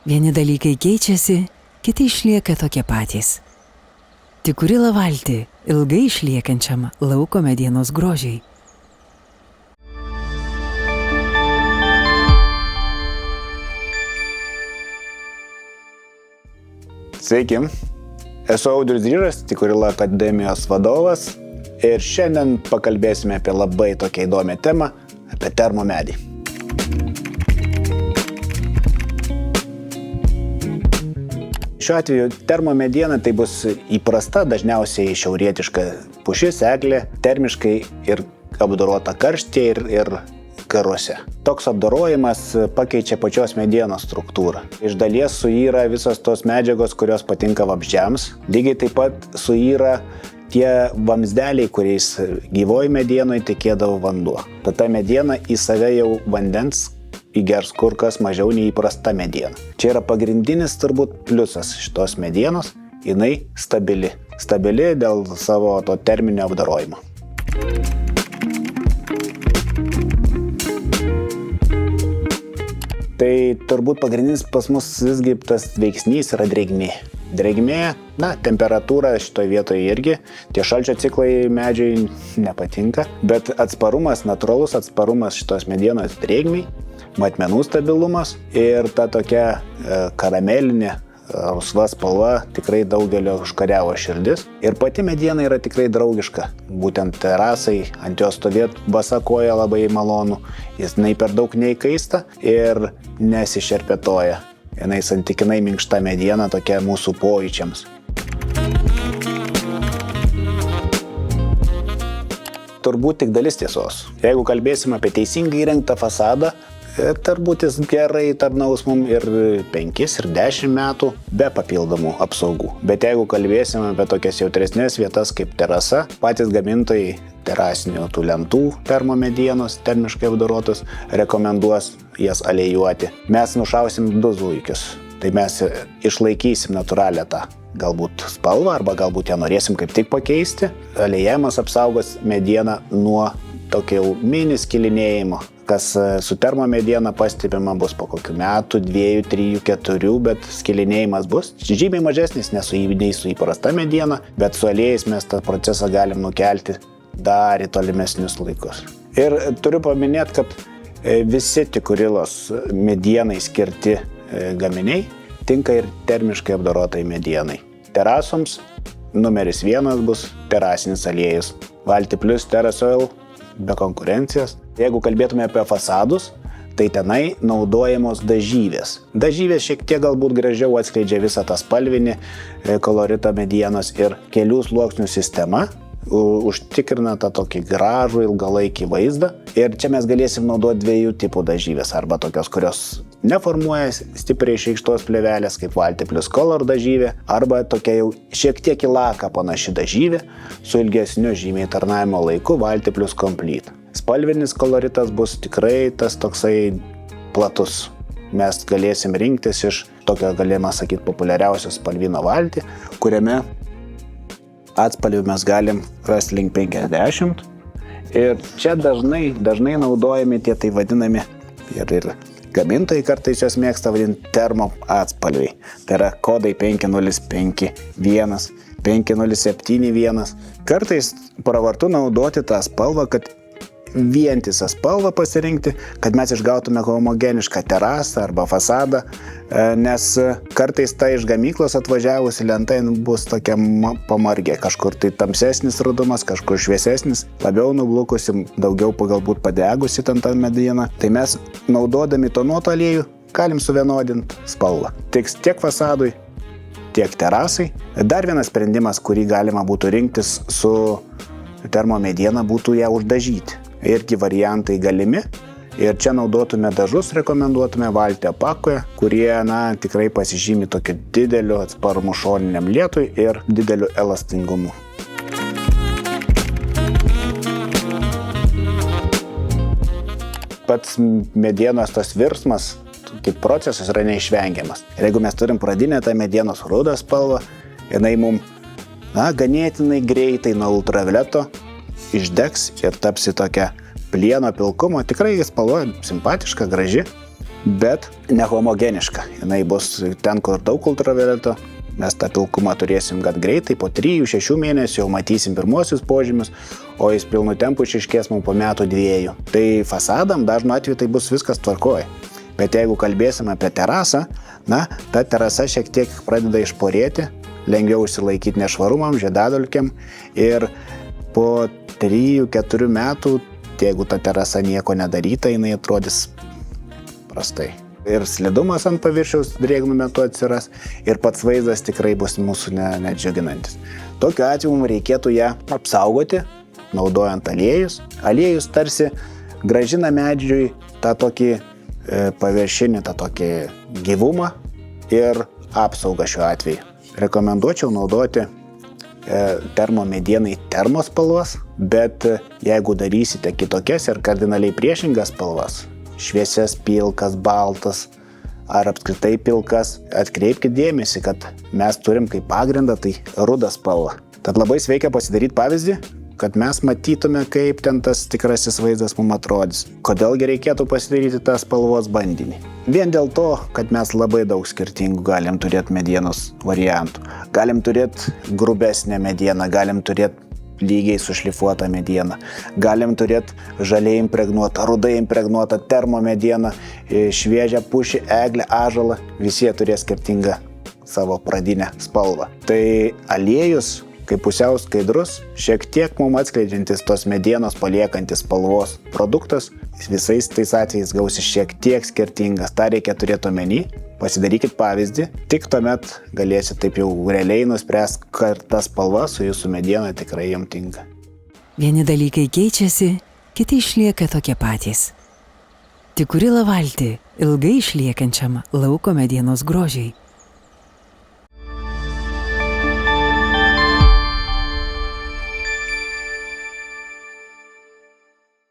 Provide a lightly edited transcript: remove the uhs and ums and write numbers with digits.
Vieni dalykai keičiasi, kiti išlieka tokie patys. Tik kuri valtį ilgai išliekančiam lauko medienos grožiai. Sveiki, esu Audrius Dryžas, Tikurila akademijos vadovas ir šiandien pakalbėsime apie labai tokią įdomią temą, apie termomedį. Šiuo atveju termomediena tai bus įprasta, dažniausiai šiaurietiška pušis, eglė, termiškai ir apdorota karštyje ir karuose. Toks apdorojimas pakeičia pačios medienos struktūrą. Iš dalies suyra visos tos medžiagos, kurios patinka vabzdžiams. Lygiai taip pat suyra tie vamzdeliai, kuriais gyvoji medienoje tekėdavo vanduo. Tad ta mediena į save jau vandens įgers kur kas mažiau nei įprasta mediena. Čia yra pagrindinis turbūt pliusas šitos medienos, jinai stabili. Stabili dėl savo to terminio apdorojimo. Tai turbūt pagrindinis pas mus visgi tas veiksnys yra drėgmė. Drėgmė, temperatūra šitoje vietoje irgi, tie šalčio ciklai medžiai nepatinka, bet atsparumas, natūralus atsparumas šitos medienos drėgmiai, matmenų stabilumas ir ta tokia karamelinė rusva spalva tikrai daugelio užkariavo širdis. Ir pati mediena yra tikrai draugiška, būtent terasai, ant jos stovėt basa koja labai malonu, jis nei per daug neįkaista ir nesišerpetoja. Jinai santykinai minkšta mediena tokia mūsų pojūčiams. Turbūt tik dalis tiesos. Jeigu kalbėsim apie teisingai įrengtą fasadą, turbūt jis gerai tarnaus mums ir 5 ir 10 metų be papildomų apsaugų. Bet jeigu kalbėsim apie tokias jautresnės vietas kaip terasa, patys gamintojai terasinių tų lentų termomedienos, termiškai apdorotus, rekomenduos jas alėjuoti. Mes nušausim 2 zuikius. Tai mes išlaikysim natūralią tą galbūt spalvą arba galbūt ją norėsim kaip tik pakeisti. Alėjimas apsaugos medieną nuo tokio jau mini skilinėjimo, kas su termomediena pastebima bus po kokių metų, 2, 3, 4, bet skilinėjimas bus žymiai mažesnis nei su įprasta mediena, bet su aliejais mes tą procesą galim nukelti dar į tolimesnius laikus. Ir turiu paminėti, kad visi Tikurilos medienai skirti gaminiai tinka ir termiškai apdorotai medienai. Terasoms numeris 1 bus terasinis aliejus. Valti plus Terasoil be konkurencijos. Jeigu kalbėtume apie fasadus, tai tenai naudojamos dažyvės. Dažyvės šiek tiek galbūt gražiau atskleidžia visą tą spalvinį koloritą medienos ir kelių sluoksnių sistema užtikrina tą tokį gražų ilgalaikį vaizdą. Ir čia mes galėsim naudoti 2 tipų dažyvės, arba tokios, kurios neformuoja stipriai išreikštos plėvelės, kaip Valti plus Color dažyvė, arba tokia jau šiek tiek į laką panaši dažyvė su ilgesniu žymiai tarnavimo laiku Valti plus Complete. Spalvinis koloritas bus tikrai tas toksai platus. Mes galėsim rinktis iš tokio, galima sakyti, populiariausio spalvino Valti, kuriame atspalvių mes galim rasti link 50. Ir čia dažnai naudojami tie tai vadinami ir gamintojai kartais jos mėgsta vadinti termo atspalviai. Tai yra kodai 5051, 5071. Kartais pravartu naudoti tą spalvą, kad vientisą spalvą pasirinkti, kad mes išgautume homogenišką terasą arba fasadą, nes kartais ta iš gamyklos atvažiavusi lenta bus tokia pamargė, kažkur tai tamsesnis rudumas, kažkur šviesesnis, labiau nublukusi, daugiau galbūt padegusi ten tą medieną. Tai mes naudodami tonuotą aliejų galim suvienodinti spalvą. Tiek fasadui, tiek terasai. Dar vienas sprendimas, kurį galima būtų rinktis su termomediena, būtų ją uždažyti. Irgi variantai galimi. Ir čia naudotume dažus, rekomenduotume Valti apakoje, kurie tikrai pasižymi tokiu dideliu atsparumu šoniniam lietui ir dideliu elastingumu. Pats medienos tas virsmas, kaip procesas, yra neišvengiamas. Ir jeigu mes turim pradinę tą medienos rudą spalvą, jinai mums ganėtinai greitai nuo ultravioleto išdegs ir tapsi tokia plieno pilkumo, tikrai spalva simpatiška, graži. bet nehomogeniška. Jis bus ten, kur daug ultravioleto. Mes tą pilkumą turėsim gan greitai, po 3-6 mėnesių jau matysim pirmosius požymius, o jis pilnu tempu išryškės mums po metų 2. Tai fasadam dažnu atveju tai bus viskas tvarkoje. Bet jeigu kalbėsim apie terasą, ta terasa šiek tiek pradeda išporėti, lengviau išsilaikyti nešvarumam, žiedadulkėm ir po 3-4 metų, jeigu ta terasa nieko nedaryta, jinai atrodys prastai. Ir slidumas ant paviršiaus drėgnų metu atsiras ir pats vaizdas tikrai bus mūsų nedžiuginantis. Tokiu atveju mums reikėtų ją apsaugoti, naudojant aliejus. Aliejus tarsi grąžina medžiui tą tokį paviršinį, tą tokį gyvumą ir apsaugą šiuo atveju. Rekomenduočiau naudoti termomedienai termospalvas, bet jeigu darysite kitokias ir kardinaliai priešingas spalvas, šviesias, pilkas, baltas ar apskritai pilkas, atkreipkite dėmesį, kad mes turim kaip pagrindą tai rudą spalvą. Tad labai sveika pasidaryti pavyzdį, kad mes matytume, kaip ten tas tikrasis vaizdas mums atrodys. Kodėlgi reikėtų pasidaryti tą spalvos bandinį? Vien dėl to, kad mes labai daug skirtingų galim turėti medienos variantų. Galim turėti grubesnę medieną, galim turėti lygiai sušlifuotą medieną. Galim turėti žaliai impregnuotą, rudai impregnuotą termomedieną, šviežią pušį, eglę, ąžuolą. Visi jie turės skirtingą savo pradinę spalvą. Tai aliejus, kaip pusiau skaidrus, šiek tiek mums atskleidžiantis tos medienos paliekantis spalvos produktas, visais tais atvejais gausi šiek tiek skirtingas. Ta reikia turėti omeny. Pasidarykit pavyzdį, tik tuomet galėsit taip jau realiai nuspręsti, kad ta spalva su jūsų mediena tikrai jam tinka. Vieni dalykai keičiasi, kiti išlieka tokie patys. Tik kuri valtį ilgai išliekančiam lauko medienos grožiai.